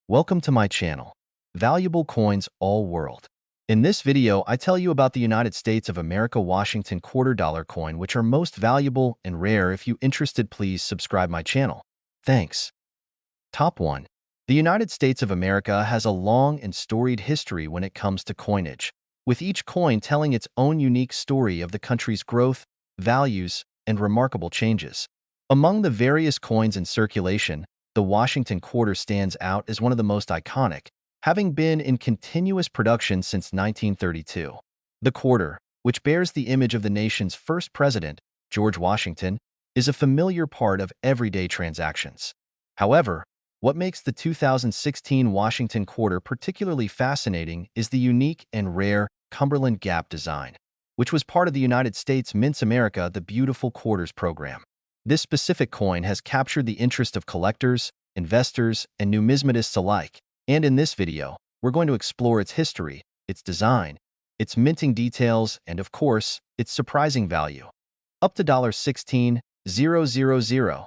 Welcome to my channel, Valuable Coins All World. In this video, I tell you about the United States of America Washington quarter dollar coin, which are most valuable and rare. If you interested, please subscribe my channel. Thanks. Top 1. The United States of America has a long and storied history when it comes to coinage, with each coin telling its own unique story of the country's growth, values, and remarkable changes. Among the various coins in circulation, the Washington quarter stands out as one of the most iconic, having been in continuous production since 1932. The quarter, which bears the image of the nation's first president, George Washington, is a familiar part of everyday transactions. However, what makes the 2016 Washington quarter particularly fascinating is the unique and rare Cumberland Gap design, which was part of the United States Mint's America the Beautiful Quarters program. This specific coin has captured the interest of collectors, investors, and numismatists alike, and in this video, we're going to explore its history, its design, its minting details, and of course, its surprising value. Up to $16,000.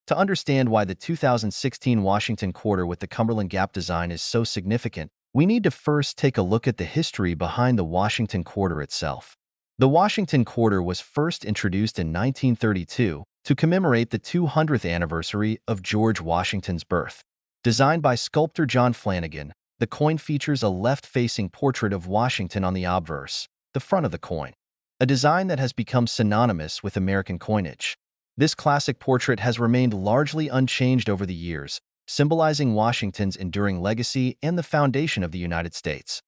To understand why the 2016 Washington quarter with the Cumberland Gap design is so significant, we need to first take a look at the history behind the Washington quarter itself. The Washington quarter was first introduced in 1932 to commemorate the 200th anniversary of George Washington's birth. Designed by sculptor John Flanagan, the coin features a left-facing portrait of Washington on the obverse, the front of the coin, a design that has become synonymous with American coinage. This classic portrait has remained largely unchanged over the years, symbolizing Washington's enduring legacy and the foundation of the United States.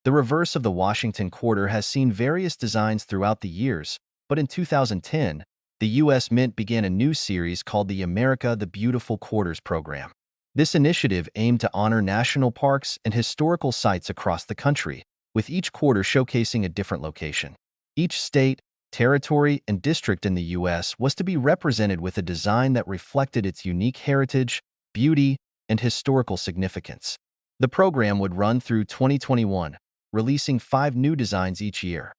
The reverse of the Washington quarter has seen various designs throughout the years, but in 2010, the U.S. Mint began a new series called the America the Beautiful Quarters program. This initiative aimed to honor national parks and historical sites across the country, with each quarter showcasing a different location. Each state, territory, and district in the U.S. was to be represented with a design that reflected its unique heritage, beauty, and historical significance. The program would run through 2021, releasing 5 new designs each year.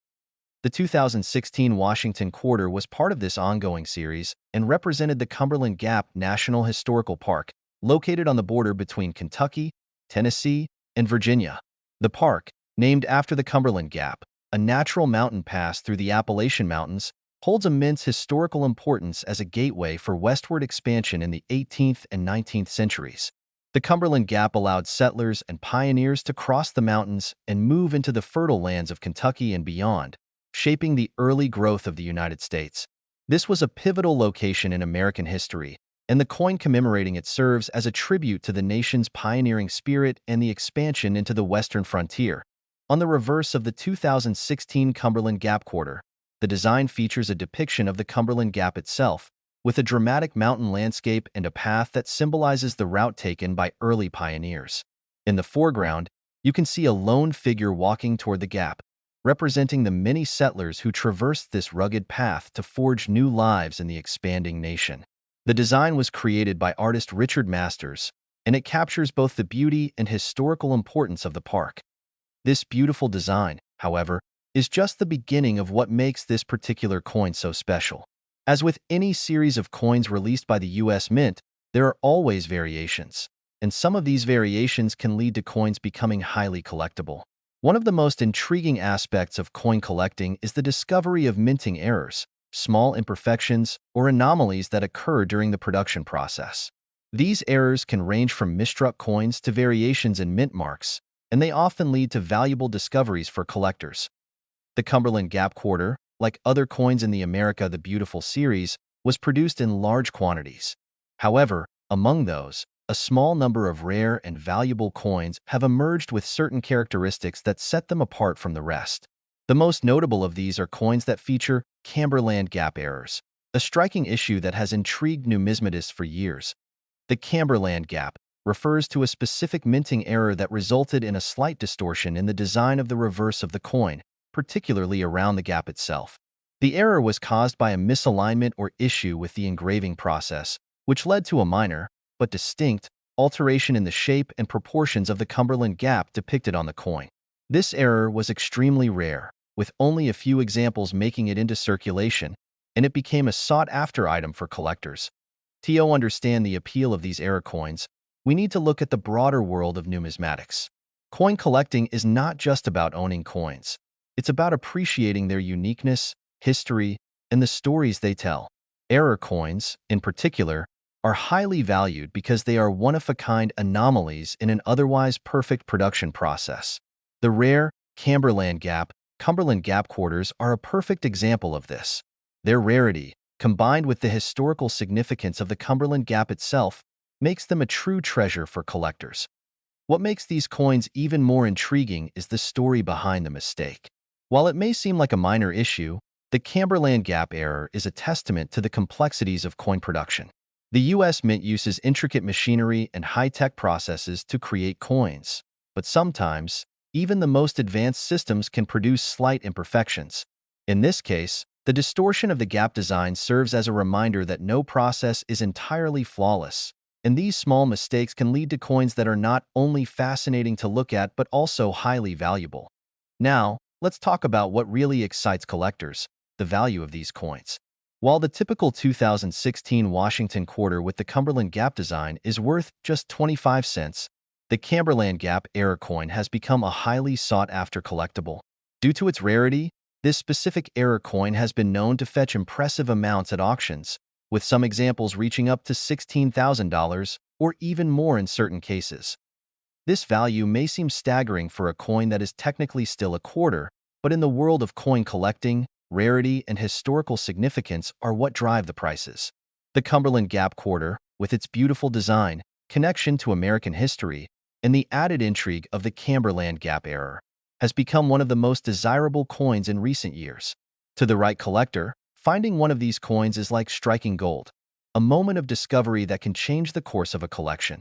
The 2016 Washington quarter was part of this ongoing series and represented the Cumberland Gap National Historical Park, located on the border between Kentucky, Tennessee, and Virginia. The park, named after the Cumberland Gap, a natural mountain pass through the Appalachian Mountains, holds immense historical importance as a gateway for westward expansion in the 18th and 19th centuries. The Cumberland Gap allowed settlers and pioneers to cross the mountains and move into the fertile lands of Kentucky and beyond, shaping the early growth of the United States. This was a pivotal location in American history, and the coin commemorating it serves as a tribute to the nation's pioneering spirit and the expansion into the western frontier. On the reverse of the 2016 Cumberland Gap quarter, the design features a depiction of the Cumberland Gap itself, with a dramatic mountain landscape and a path that symbolizes the route taken by early pioneers. In the foreground, you can see a lone figure walking toward the gap, representing the many settlers who traversed this rugged path to forge new lives in the expanding nation. The design was created by artist Richard Masters, and it captures both the beauty and historical importance of the park. This beautiful design, however, is just the beginning of what makes this particular coin so special. As with any series of coins released by the U.S. Mint, there are always variations, and some of these variations can lead to coins becoming highly collectible. One of the most intriguing aspects of coin collecting is the discovery of minting errors, small imperfections, or anomalies that occur during the production process. These errors can range from misstruck coins to variations in mint marks, and they often lead to valuable discoveries for collectors. The Cumberland Gap quarter, like other coins in the America the Beautiful series, was produced in large quantities. However, among those, a small number of rare and valuable coins have emerged with certain characteristics that set them apart from the rest. The most notable of these are coins that feature Cumberland Gap errors, a striking issue that has intrigued numismatists for years. The Cumberland Gap refers to a specific minting error that resulted in a slight distortion in the design of the reverse of the coin, particularly around the gap itself. The error was caused by a misalignment or issue with the engraving process, which led to a minor, but distinct, alteration in the shape and proportions of the Cumberland Gap depicted on the coin. This error was extremely rare, with only a few examples making it into circulation, and it became a sought-after item for collectors. To understand the appeal of these error coins, we need to look at the broader world of numismatics. Coin collecting is not just about owning coins. It's about appreciating their uniqueness, history, and the stories they tell. Error coins, in particular, are highly valued because they are one-of-a-kind anomalies in an otherwise perfect production process. The rare Cumberland Gap quarters are a perfect example of this. Their rarity, combined with the historical significance of the Cumberland Gap itself, makes them a true treasure for collectors. What makes these coins even more intriguing is the story behind the mistake. While it may seem like a minor issue, the Cumberland Gap error is a testament to the complexities of coin production. The U.S. Mint uses intricate machinery and high-tech processes to create coins, but sometimes, even the most advanced systems can produce slight imperfections. In this case, the distortion of the gap design serves as a reminder that no process is entirely flawless, and these small mistakes can lead to coins that are not only fascinating to look at but also highly valuable. Now, let's talk about what really excites collectors: the value of these coins. While the typical 2016 Washington quarter with the Cumberland Gap design is worth just 25 cents, the Cumberland Gap error coin has become a highly sought-after collectible. Due to its rarity, this specific error coin has been known to fetch impressive amounts at auctions, with some examples reaching up to $16,000 or even more in certain cases. This value may seem staggering for a coin that is technically still a quarter, but in the world of coin collecting, rarity and historical significance are what drive the prices. The Cumberland Gap quarter, with its beautiful design, connection to American history, and the added intrigue of the Cumberland Gap error, has become one of the most desirable coins in recent years. To the right collector, finding one of these coins is like striking gold, a moment of discovery that can change the course of a collection.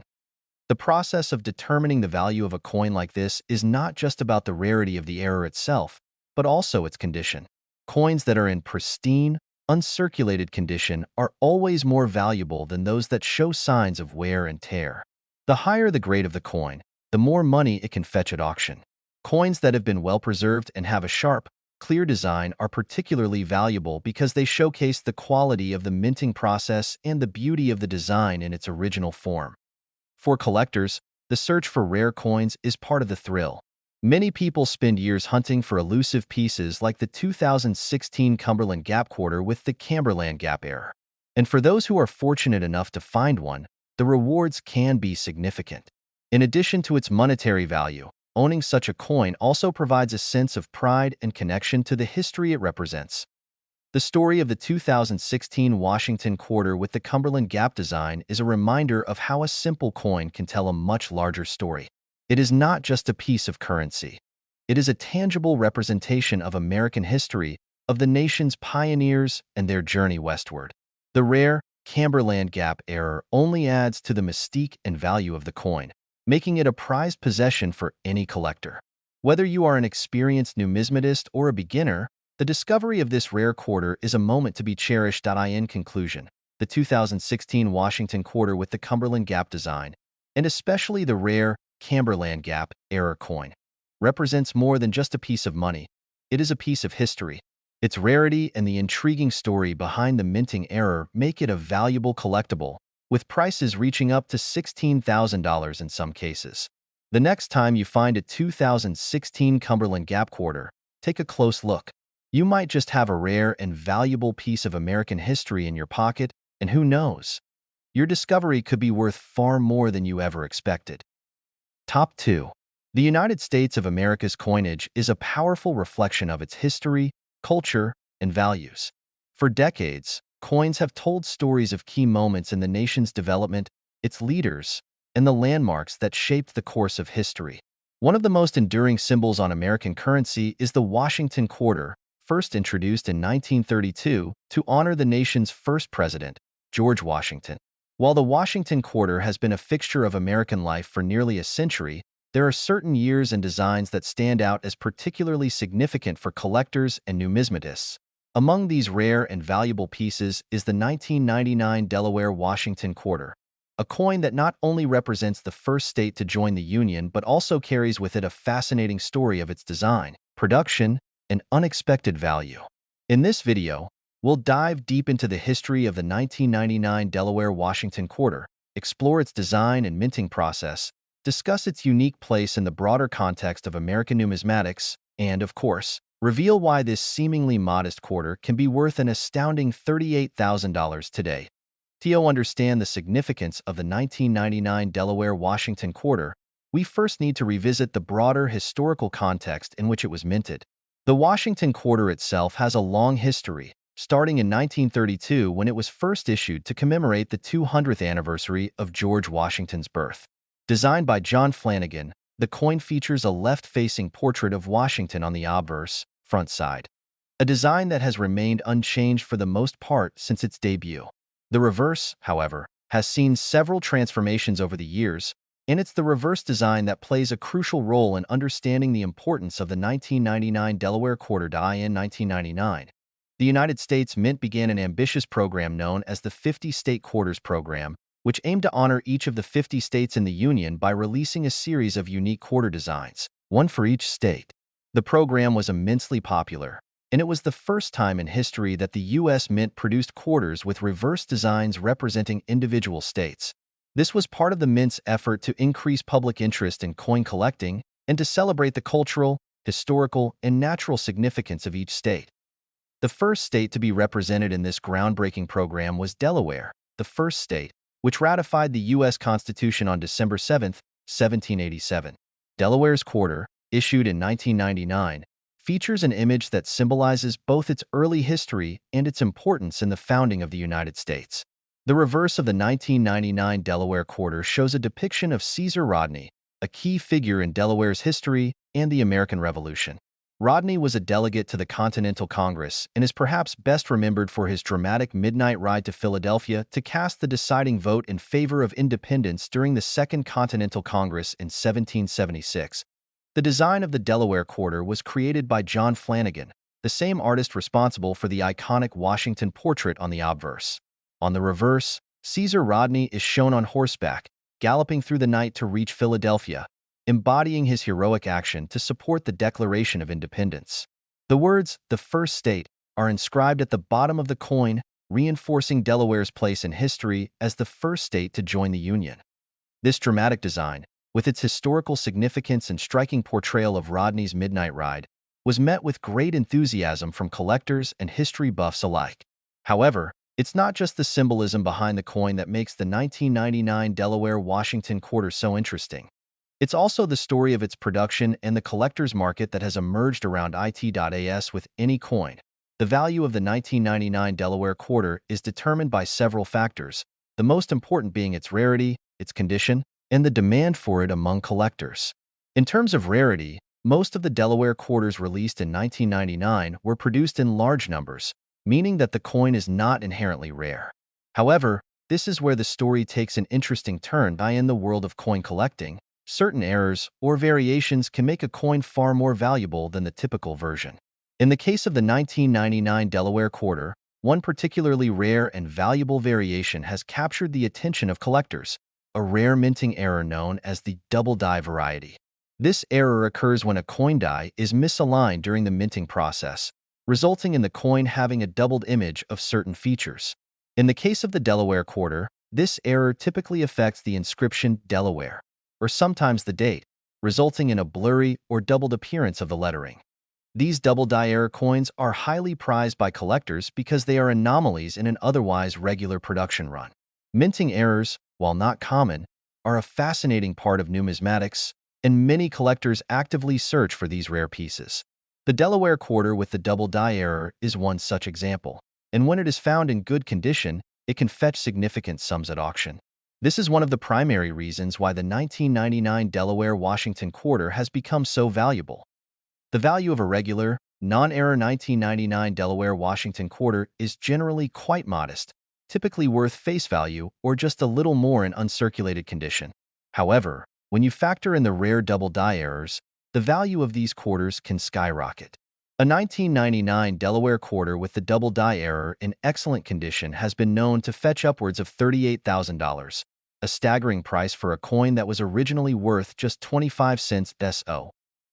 The process of determining the value of a coin like this is not just about the rarity of the error itself, but also its condition. Coins that are in pristine, uncirculated condition are always more valuable than those that show signs of wear and tear. The higher the grade of the coin, the more money it can fetch at auction. Coins that have been well preserved and have a sharp, clear design are particularly valuable because they showcase the quality of the minting process and the beauty of the design in its original form. For collectors, the search for rare coins is part of the thrill. Many people spend years hunting for elusive pieces like the 2016 Cumberland Gap quarter with the Cumberland Gap error. And for those who are fortunate enough to find one, the rewards can be significant. In addition to its monetary value, owning such a coin also provides a sense of pride and connection to the history it represents. The story of the 2016 Washington quarter with the Cumberland Gap design is a reminder of how a simple coin can tell a much larger story. It is not just a piece of currency. It is a tangible representation of American history, of the nation's pioneers and their journey westward. The rare Cumberland Gap error only adds to the mystique and value of the coin, making it a prized possession for any collector. Whether you are an experienced numismatist or a beginner, the discovery of this rare quarter is a moment to be cherished. In conclusion, the 2016 Washington quarter with the Cumberland Gap design, and especially the rare Cumberland Gap error coin, represents more than just a piece of money. It is a piece of history. Its rarity and the intriguing story behind the minting error make it a valuable collectible, with prices reaching up to $16,000 in some cases. The next time you find a 2016 Cumberland Gap quarter, take a close look. You might just have a rare and valuable piece of American history in your pocket, and who knows? Your discovery could be worth far more than you ever expected. Top 2. The United States of America's coinage is a powerful reflection of its history, culture, and values. For decades, coins have told stories of key moments in the nation's development, its leaders, and the landmarks that shaped the course of history. One of the most enduring symbols on American currency is the Washington quarter, first introduced in 1932 to honor the nation's first president, George Washington. While the Washington quarter has been a fixture of American life for nearly a century, there are certain years and designs that stand out as particularly significant for collectors and numismatists. Among these rare and valuable pieces is the 1999 Delaware Washington quarter, a coin that not only represents the first state to join the Union but also carries with it a fascinating story of its design, production, and unexpected value. In this video, we'll dive deep into the history of the 1999 Delaware Washington quarter, explore its design and minting process, discuss its unique place in the broader context of American numismatics, and, of course, reveal why this seemingly modest quarter can be worth an astounding $38,000 today. To understand the significance of the 1999 Delaware Washington Quarter, we first need to revisit the broader historical context in which it was minted. The Washington Quarter itself has a long history, starting in 1932 when it was first issued to commemorate the 200th anniversary of George Washington's birth. Designed by John Flanagan, the coin features a left-facing portrait of Washington on the obverse, front side, a design that has remained unchanged for the most part since its debut. The reverse, however, has seen several transformations over the years, and it's the reverse design that plays a crucial role in understanding the importance of the 1999 Delaware Quarter die in 1999. The United States Mint began an ambitious program known as the 50 State Quarters Program, which aimed to honor each of the 50 states in the Union by releasing a series of unique quarter designs, one for each state. The program was immensely popular, and it was the first time in history that the U.S. Mint produced quarters with reverse designs representing individual states. This was part of the Mint's effort to increase public interest in coin collecting and to celebrate the cultural, historical, and natural significance of each state. The first state to be represented in this groundbreaking program was Delaware, the first state, which ratified the U.S. Constitution on December 7, 1787. Delaware's quarter, issued in 1999, features an image that symbolizes both its early history and its importance in the founding of the United States. The reverse of the 1999 Delaware Quarter shows a depiction of Caesar Rodney, a key figure in Delaware's history and the American Revolution. Rodney was a delegate to the Continental Congress and is perhaps best remembered for his dramatic midnight ride to Philadelphia to cast the deciding vote in favor of independence during the Second Continental Congress in 1776. The design of the Delaware Quarter was created by John Flanagan, the same artist responsible for the iconic Washington portrait on the obverse. On the reverse, Caesar Rodney is shown on horseback, galloping through the night to reach Philadelphia, embodying his heroic action to support the Declaration of Independence. The words, "the first state," are inscribed at the bottom of the coin, reinforcing Delaware's place in history as the first state to join the Union. This dramatic design, with its historical significance and striking portrayal of Rodney's midnight ride, was met with great enthusiasm from collectors and history buffs alike. However, it's not just the symbolism behind the coin that makes the 1999 Delaware Washington Quarter so interesting. It's also the story of its production and the collector's market that has emerged around it.as with any coin. The value of the 1999 Delaware Quarter is determined by several factors, the most important being its rarity, its condition, and the demand for it among collectors. In terms of rarity, most of the Delaware quarters released in 1999 were produced in large numbers, meaning that the coin is not inherently rare. However, this is where the story takes an interesting turn. In the world of coin collecting, certain errors or variations can make a coin far more valuable than the typical version. In the case of the 1999 Delaware Quarter, one particularly rare and valuable variation has captured the attention of collectors, a rare minting error known as the double die variety. This error occurs when a coin die is misaligned during the minting process, resulting in the coin having a doubled image of certain features. In the case of the Delaware Quarter, this error typically affects the inscription Delaware, or sometimes the date, resulting in a blurry or doubled appearance of the lettering. These double die error coins are highly prized by collectors because they are anomalies in an otherwise regular production run. Minting errors, while not common, are a fascinating part of numismatics, and many collectors actively search for these rare pieces. The Delaware Quarter with the double die error is one such example, and when it is found in good condition, it can fetch significant sums at auction. This is one of the primary reasons why the 1999 Delaware Washington Quarter has become so valuable. The value of a regular, non-error 1999 Delaware Washington Quarter is generally quite modest, typically worth face value or just a little more in uncirculated condition. However, when you factor in the rare double die errors, the value of these quarters can skyrocket. A 1999 Delaware Quarter with the double die error in excellent condition has been known to fetch upwards of $38,000, a staggering price for a coin that was originally worth just 25 cents.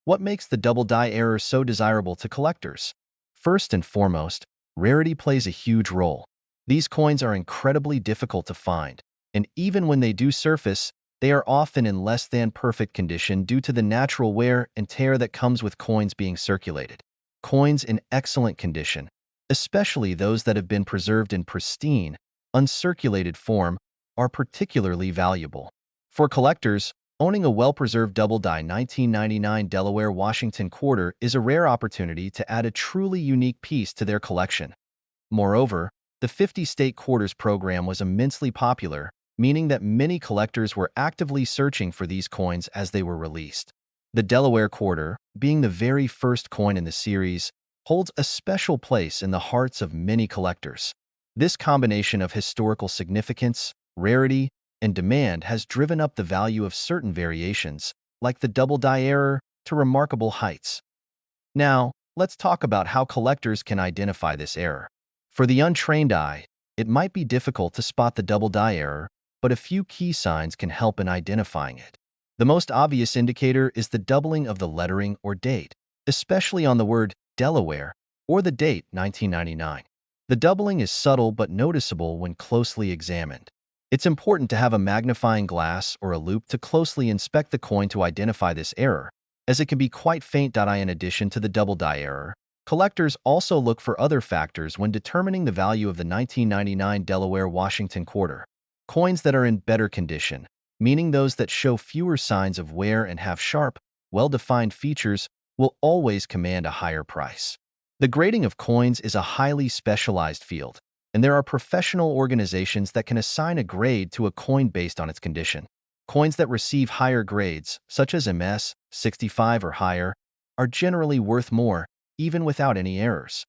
What makes the double die error so desirable to collectors? First and foremost, rarity plays a huge role. These coins are incredibly difficult to find, and even when they do surface, they are often in less than perfect condition due to the natural wear and tear that comes with coins being circulated. Coins in excellent condition, especially those that have been preserved in pristine, uncirculated form, are particularly valuable. For collectors, owning a well-preserved double-die 1999 Delaware Washington quarter is a rare opportunity to add a truly unique piece to their collection. Moreover, the 50 State Quarters program was immensely popular, meaning that many collectors were actively searching for these coins as they were released. The Delaware quarter, being the very first coin in the series, holds a special place in the hearts of many collectors. This combination of historical significance, rarity, and demand has driven up the value of certain variations, like the double die error, to remarkable heights. Now, let's talk about how collectors can identify this error. For the untrained eye, it might be difficult to spot the double die error, but a few key signs can help in identifying it. The most obvious indicator is the doubling of the lettering or date, especially on the word Delaware or the date 1999. The doubling is subtle but noticeable when closely examined. It's important to have a magnifying glass or a loupe to closely inspect the coin to identify this error, as it can be quite faint. In addition to the double die error, collectors also look for other factors when determining the value of the 1999 Delaware Washington quarter. Coins that are in better condition, meaning those that show fewer signs of wear and have sharp, well-defined features, will always command a higher price. The grading of coins is a highly specialized field, and there are professional organizations that can assign a grade to a coin based on its condition. Coins that receive higher grades, such as MS 65 or higher, are generally worth more, even without any errors.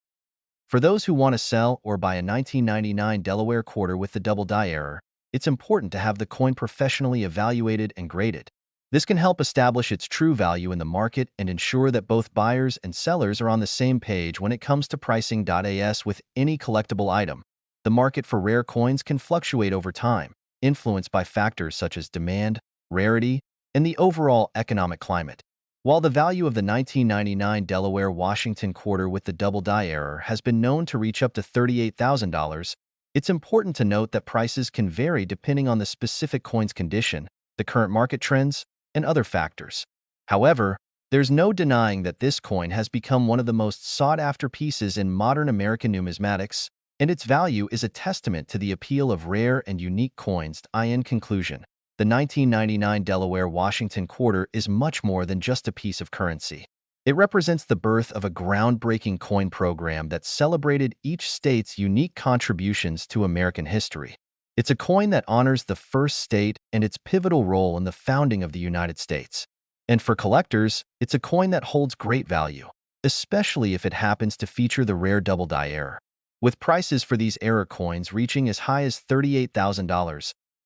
For those who want to sell or buy a 1999 Delaware quarter with the double die error, it's important to have the coin professionally evaluated and graded. This can help establish its true value in the market and ensure that both buyers and sellers are on the same page when it comes to pricing. As with any collectible item, the market for rare coins can fluctuate over time, influenced by factors such as demand, rarity, and the overall economic climate. While the value of the 1999 Delaware Washington quarter with the double die error has been known to reach up to $38,000, it's important to note that prices can vary depending on the specific coin's condition, the current market trends, and other factors. However, there's no denying that this coin has become one of the most sought-after pieces in modern American numismatics, and its value is a testament to the appeal of rare and unique coins. In conclusion, the 1999 Delaware Washington quarter is much more than just a piece of currency. It represents the birth of a groundbreaking coin program that celebrated each state's unique contributions to American history. It's a coin that honors the first state and its pivotal role in the founding of the United States. And for collectors, it's a coin that holds great value, especially if it happens to feature the rare double die error. With prices for these error coins reaching as high as $38,000,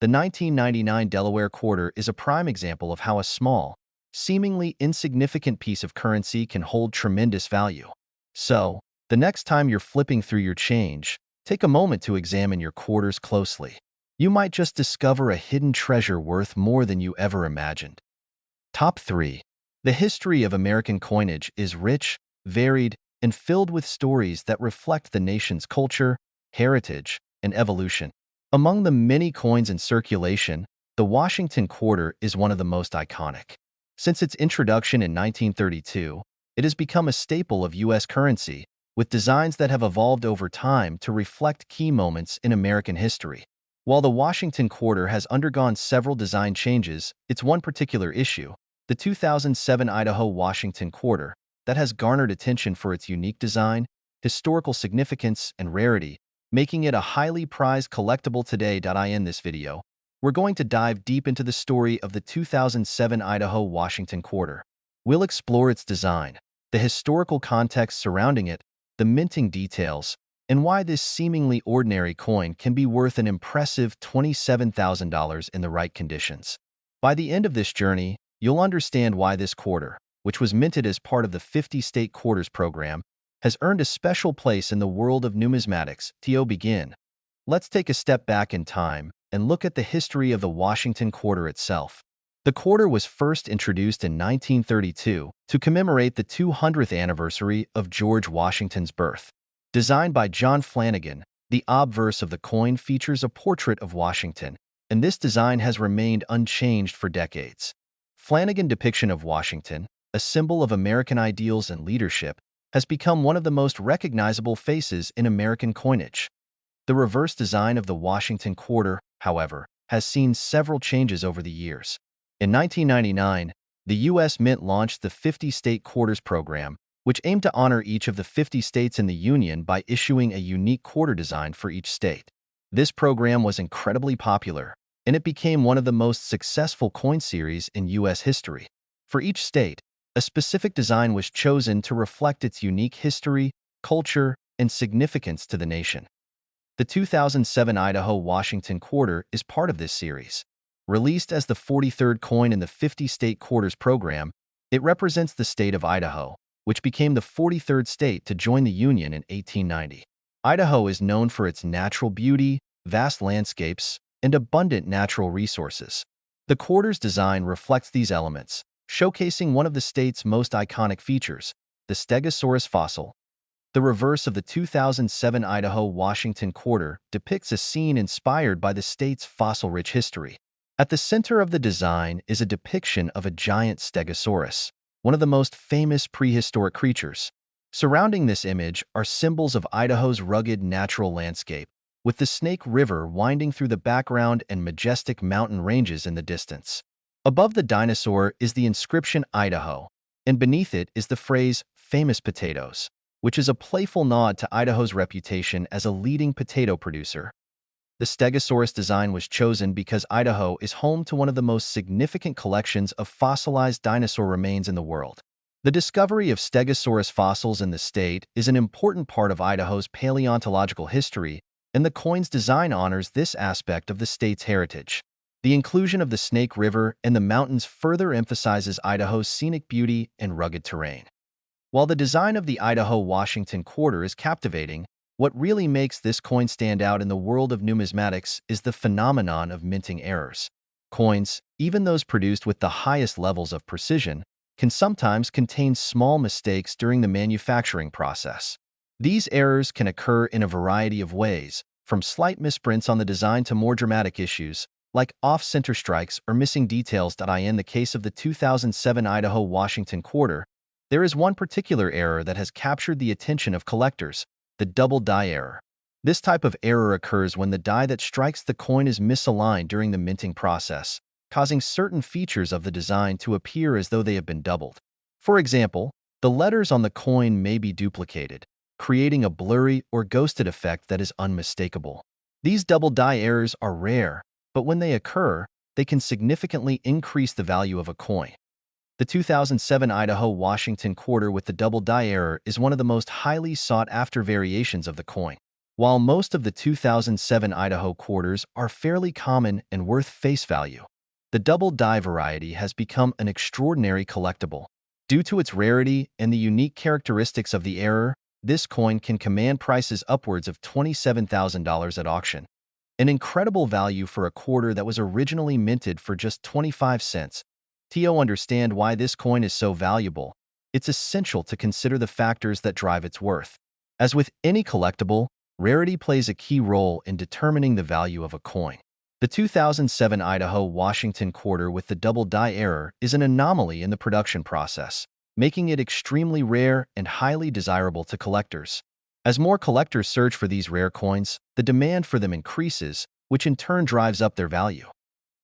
the 1999 Delaware quarter is a prime example of how a small, seemingly insignificant piece of currency can hold tremendous value. So, the next time you're flipping through your change, take a moment to examine your quarters closely. You might just discover a hidden treasure worth more than you ever imagined. Top 3. The history of American coinage is rich, varied, and filled with stories that reflect the nation's culture, heritage, and evolution. Among the many coins in circulation, the Washington quarter is one of the most iconic. Since its introduction in 1932, it has become a staple of U.S. currency, with designs that have evolved over time to reflect key moments in American history. While the Washington quarter has undergone several design changes, it's one particular issue, the 2007 Idaho Washington quarter, that has garnered attention for its unique design, historical significance, and rarity, making it a highly prized collectible today. In this video, we're going to dive deep into the story of the 2007 Idaho Washington quarter. We'll explore its design, the historical context surrounding it, the minting details, and why this seemingly ordinary coin can be worth an impressive $27,000 in the right conditions. By the end of this journey, you'll understand why this quarter, which was minted as part of the 50 State Quarters program, has earned a special place in the world of numismatics. To begin, let's take a step back in time and look at the history of the Washington quarter itself. The quarter was first introduced in 1932 to commemorate the 200th anniversary of George Washington's birth. Designed by John Flanagan, the obverse of the coin features a portrait of Washington, and this design has remained unchanged for decades. Flanagan's depiction of Washington, a symbol of American ideals and leadership, has become one of the most recognizable faces in American coinage. The reverse design of the Washington Quarter, however, has seen several changes over the years. In 1999, the U.S. Mint launched the 50 State Quarters program, which aimed to honor each of the 50 states in the Union by issuing a unique quarter design for each state. This program was incredibly popular, and it became one of the most successful coin series in U.S. history. For each state, a specific design was chosen to reflect its unique history, culture, and significance to the nation. The 2007 Idaho Washington Quarter is part of this series. Released as the 43rd coin in the 50 State Quarters program, it represents the state of Idaho, which became the 43rd state to join the Union in 1890. Idaho is known for its natural beauty, vast landscapes, and abundant natural resources. The quarter's design reflects these elements, showcasing one of the state's most iconic features, the Stegosaurus fossil. The reverse of the 2007 Idaho Washington Quarter depicts a scene inspired by the state's fossil-rich history. At the center of the design is a depiction of a giant Stegosaurus, one of the most famous prehistoric creatures. Surrounding this image are symbols of Idaho's rugged natural landscape, with the Snake River winding through the background and majestic mountain ranges in the distance. Above the dinosaur is the inscription Idaho, and beneath it is the phrase famous potatoes, which is a playful nod to Idaho's reputation as a leading potato producer. The Stegosaurus design was chosen because Idaho is home to one of the most significant collections of fossilized dinosaur remains in the world. The discovery of Stegosaurus fossils in the state is an important part of Idaho's paleontological history, and the coin's design honors this aspect of the state's heritage. The inclusion of the Snake River and the mountains further emphasizes Idaho's scenic beauty and rugged terrain. While the design of the Idaho Washington Quarter is captivating, what really makes this coin stand out in the world of numismatics is the phenomenon of minting errors. Coins, even those produced with the highest levels of precision, can sometimes contain small mistakes during the manufacturing process. These errors can occur in a variety of ways, from slight misprints on the design to more dramatic issues, like off-center strikes or missing details. In the case of the 2007 Idaho Washington Quarter, there is one particular error that has captured the attention of collectors: the double die error. This type of error occurs when the die that strikes the coin is misaligned during the minting process, causing certain features of the design to appear as though they have been doubled. For example, the letters on the coin may be duplicated, creating a blurry or ghosted effect that is unmistakable. These double die errors are rare, but when they occur, they can significantly increase the value of a coin. The 2007 Idaho Washington Quarter with the double die error is one of the most highly sought-after variations of the coin. While most of the 2007 Idaho quarters are fairly common and worth face value, the double die variety has become an extraordinary collectible. Due to its rarity and the unique characteristics of the error, this coin can command prices upwards of $27,000 at auction. An incredible value for a quarter that was originally minted for just 25 cents. To understand why this coin is so valuable, it's essential to consider the factors that drive its worth. As with any collectible, rarity plays a key role in determining the value of a coin. The 2007 Idaho Washington Quarter with the double die error is an anomaly in the production process, making it extremely rare and highly desirable to collectors. As more collectors search for these rare coins, the demand for them increases, which in turn drives up their value.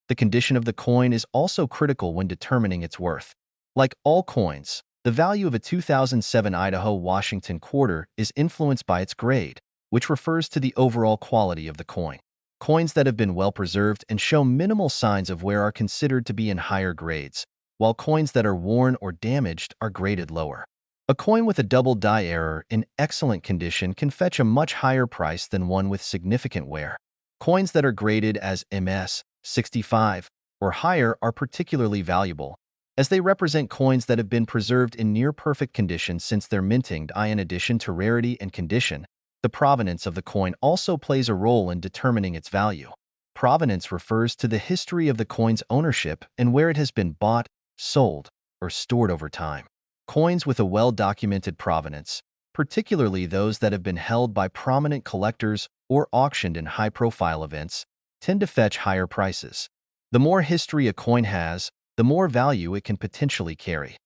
The condition of the coin is also critical when determining its worth. Like all coins, the value of a 2007 Idaho Washington Quarter is influenced by its grade, which refers to the overall quality of the coin. Coins that have been well preserved and show minimal signs of wear are considered to be in higher grades, while coins that are worn or damaged are graded lower. A coin with a double die error in excellent condition can fetch a much higher price than one with significant wear. Coins that are graded as MS 65 or higher are particularly valuable, as they represent coins that have been preserved in near-perfect condition since their minting. In addition to rarity and condition, the provenance of the coin also plays a role in determining its value. Provenance refers to the history of the coin's ownership and where it has been bought, sold, or stored over time. Coins with a well-documented provenance, particularly those that have been held by prominent collectors or auctioned in high-profile events, tend to fetch higher prices. The more history a coin has, the more value it can potentially carry.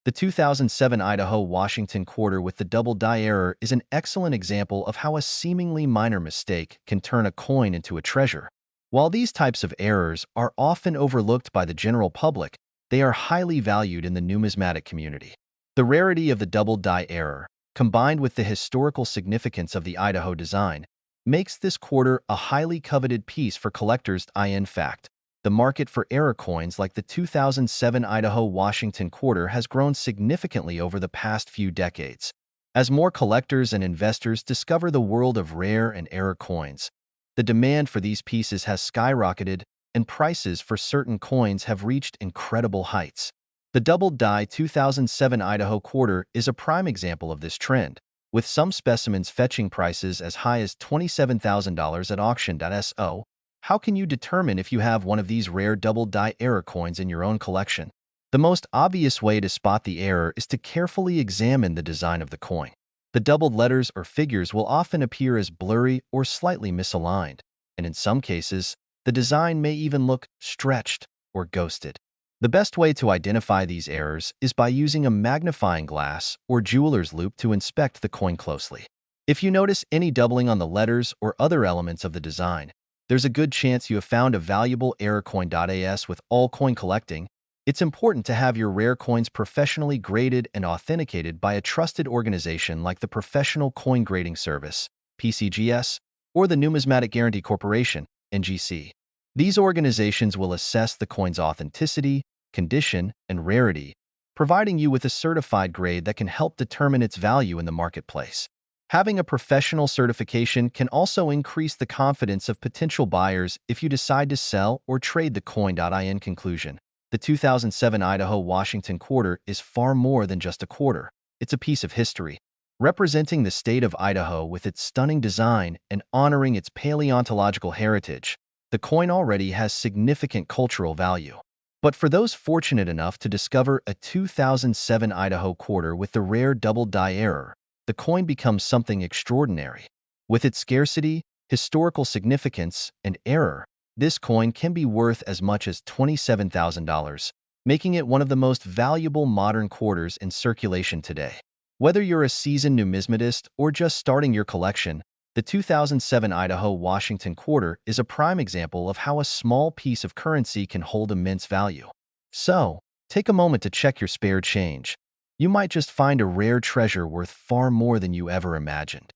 The 2007 Idaho Washington quarter with the double die error is an excellent example of how a seemingly minor mistake can turn a coin into a treasure. While these types of errors are often overlooked by the general public, they are highly valued in the numismatic community. The rarity of the double die error, combined with the historical significance of the Idaho design, makes this quarter a highly coveted piece for collectors. In fact, the market for error coins like the 2007 Idaho Washington quarter has grown significantly over the past few decades. As more collectors and investors discover the world of rare and error coins, the demand for these pieces has skyrocketed, and prices for certain coins have reached incredible heights. The double die 2007 Idaho quarter is a prime example of this trend, with some specimens fetching prices as high as $27,000 at auction.So. How can you determine if you have one of these rare double die error coins in your own collection? The most obvious way to spot the error is to carefully examine the design of the coin. The doubled letters or figures will often appear as blurry or slightly misaligned, and in some cases, the design may even look stretched or ghosted. The best way to identify these errors is by using a magnifying glass or jeweler's loupe to inspect the coin closely. If you notice any doubling on the letters or other elements of the design, there's a good chance you have found a valuable error coin. As with all coin collecting, it's important to have your rare coins professionally graded and authenticated by a trusted organization like the Professional Coin Grading Service, PCGS, or the Numismatic Guarantee Corporation, NGC. These organizations will assess the coin's authenticity, condition, and rarity, providing you with a certified grade that can help determine its value in the marketplace. Having a professional certification can also increase the confidence of potential buyers if you decide to sell or trade the coin. In conclusion, the 2007 Idaho Washington quarter is far more than just a quarter. It's a piece of history, representing the state of Idaho with its stunning design and honoring its paleontological heritage. The coin already has significant cultural value. But for those fortunate enough to discover a 2007 Idaho quarter with the rare double die error, the coin becomes something extraordinary. With its scarcity, historical significance, and error, this coin can be worth as much as $27,000, making it one of the most valuable modern quarters in circulation today. Whether you're a seasoned numismatist or just starting your collection, the 2007 Idaho Washington quarter is a prime example of how a small piece of currency can hold immense value. So, take a moment to check your spare change. You might just find a rare treasure worth far more than you ever imagined.